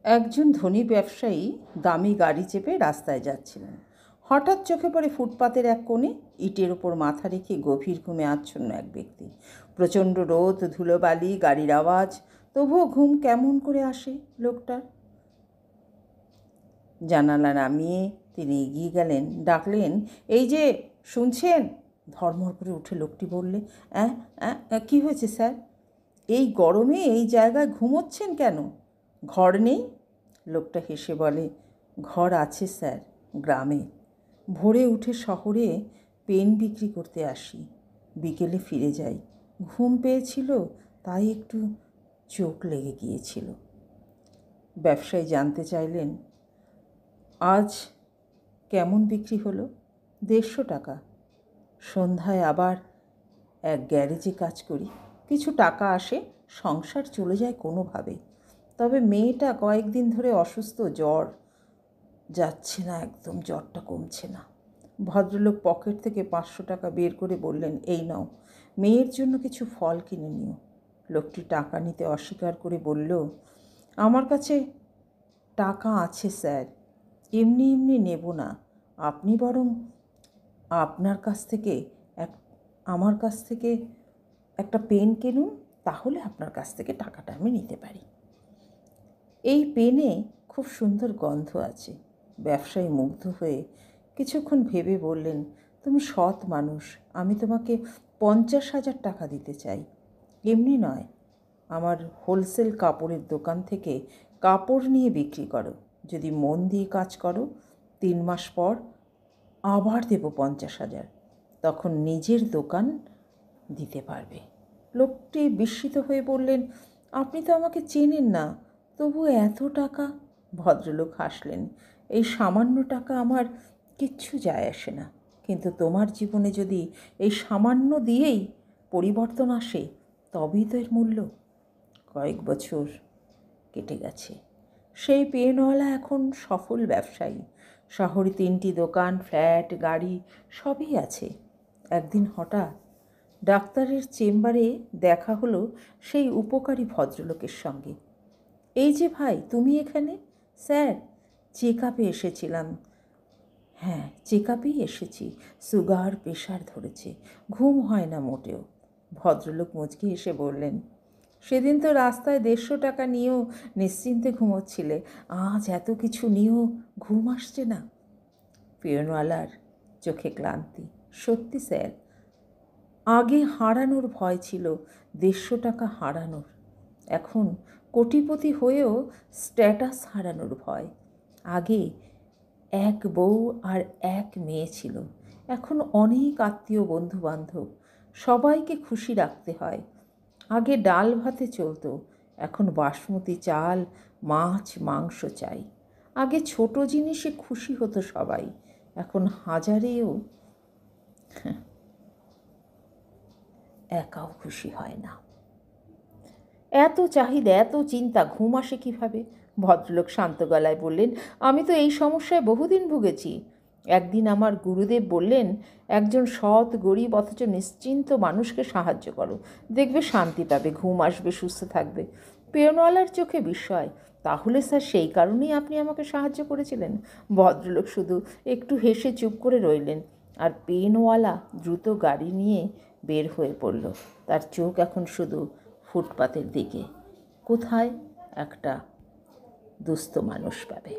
একজন ধনী ব্যবসায়ী দামি গাড়ি চেপে রাস্তায় যাচ্ছিলেন। হঠাৎ চোখে পড়ে ফুটপাতের এক কোণে ইটের ওপর মাথা রেখে গভীর ঘুমে আচ্ছন্ন এক ব্যক্তি। প্রচণ্ড রোদ, ধুলোবালি, গাড়ির আওয়াজ, তবুও ঘুম কেমন করে আসে লোকটার। জানালা নামিয়ে তিনি এগিয়ে গেলেন, ডাকলেন, এই যে শুনছেন? ধর্মর করে উঠে লোকটি বললে, কী হয়েছে স্যার? এই গরমে এই জায়গায় ঘুমোচ্ছেন কেন? ঘর নেই? লোকটা হেসে বলে, ঘর আছে স্যার, গ্রামে। ভোরে উঠে শহরে পেন বিক্রি করতে আসি, বিকেলে ফিরে যাই। ঘুম পেয়েছিল, তাই একটু চোখ লেগে গিয়েছিল। ব্যবসায়ী জানতে চাইলেন, আজ কেমন বিক্রি হলো? 150 টাকা। সন্ধ্যায় আবার এক গ্যারেজে কাজ করি, কিছু টাকা আসে, সংসার চলে যায় কোনোভাবে। তবে মেয়েটা কয়েকদিন ধরে অসুস্থ, জ্বর যাচ্ছে না, একদম জ্বরটা কমছে না। ভদ্রলোক পকেট থেকে 500 টাকা বের করে বললেন, এই নাও, মেয়ের জন্য কিছু ফল কিনে নিও। লোকটি টাকা নিতে অস্বীকার করে বলল, আমার কাছে টাকা আছে স্যার, এমনি এমনি নেব না। আপনি বরং আমার কাছ থেকে একটা পেন কিনুন, তাহলে আপনার কাছ থেকে টাকাটা আমি নিতে পারি। এই পেনে খুব সুন্দর গন্ধ আছে। ব্যবসায়ী মুগ্ধ হয়ে কিছুক্ষণ ভেবে বললেন, তুমি সৎ মানুষ, আমি তোমাকে 50,000 টাকা দিতে চাই। এমনি নয়, আমার হোলসেল কাপড়ের দোকান থেকে কাপড় নিয়ে বিক্রি করো। যদি মন দিয়ে কাজ করো, 3 মাস পর আবার দেব 50,000, তখন নিজের দোকান দিতে পারবে। লোকটি বিস্মিত হয়ে বললেন, আপনি তো আমাকে চেনেন না, তবু এত টাকা? ভদ্রলোক হাসলেন, এই সামান্য টাকা আমার কিচ্ছু যায় আসে না, কিন্তু তোমার জীবনে যদি এই সামান্য দিয়েই পরিবর্তন আসে, তবেই তো এর মূল্য। কয়েক বছর কেটে গেছে। সেই পেনওয়ালা এখন সফল ব্যবসায়ী। শহরে 3টি দোকান, ফ্ল্যাট, গাড়ি সবই আছে। একদিন হঠাৎ ডাক্তারের চেম্বারে দেখা হলো সেই উপকারী ভদ্রলোকের সঙ্গে। এই যে ভাই, তুমি এখানে? স্যার, চেক আপে এসেছিলাম। হ্যাঁ, চেক আপেই এসেছি। সুগার, প্রেশার ধরেছে, ঘুম হয় না মোটেও। ভদ্রলোক মুচকি হেসে বললেন, সেদিন তো রাস্তায় 150 টাকা নিয়েও নিশ্চিন্তে ঘুমোচ্ছিলে, আজ এত কিছু নিয়েও ঘুম আসছে না? পেনওয়ালার চোখে ক্লান্তি। সত্যি স্যার, আগে হারানোর ভয় ছিল, 150 টাকা হারানোর। এখন কোটিপতি হয়েও স্ট্যাটাস হারানোর ভয়। আগে এক বউ আর এক মেয়ে ছিল, এখন অনেক আত্মীয়, বন্ধু বান্ধব, সবাইকে খুশি রাখতে হয়। আগে ডাল ভাতে চলতো, এখন বাসমতি চাল, মাছ, মাংস চাই। আগে ছোট জিনিসে খুশি হতো সবাই, এখন হাজারেও একাও খুশি হয় না। এত চাহিদা, এত চিন্তা, ঘুম আসে কীভাবে? ভদ্রলোক শান্ত গলায় বললেন, আমি তো এই সমস্যায় বহুদিন ভুগেছি। একদিন আমার গুরুদেব বললেন, একজন সৎ, গরিব অথচ নিশ্চিন্ত মানুষকে সাহায্য করো, দেখবে শান্তি পাবে, ঘুম আসবে, সুস্থ থাকবে। পেনওয়ালার চোখে বিস্ময়। তাহলে স্যার সেই কারণেই আপনি আমাকে সাহায্য করেছিলেন? ভদ্রলোক শুধু একটু হেসে চুপ করে রইলেন, আর পেনওয়ালা দ্রুত গাড়ি নিয়ে বের হয়ে পড়ল। তার চোখ এখন শুধু ফুটপাতের দিকে, কোথায় একটা দুস্থ মানুষ পাবে।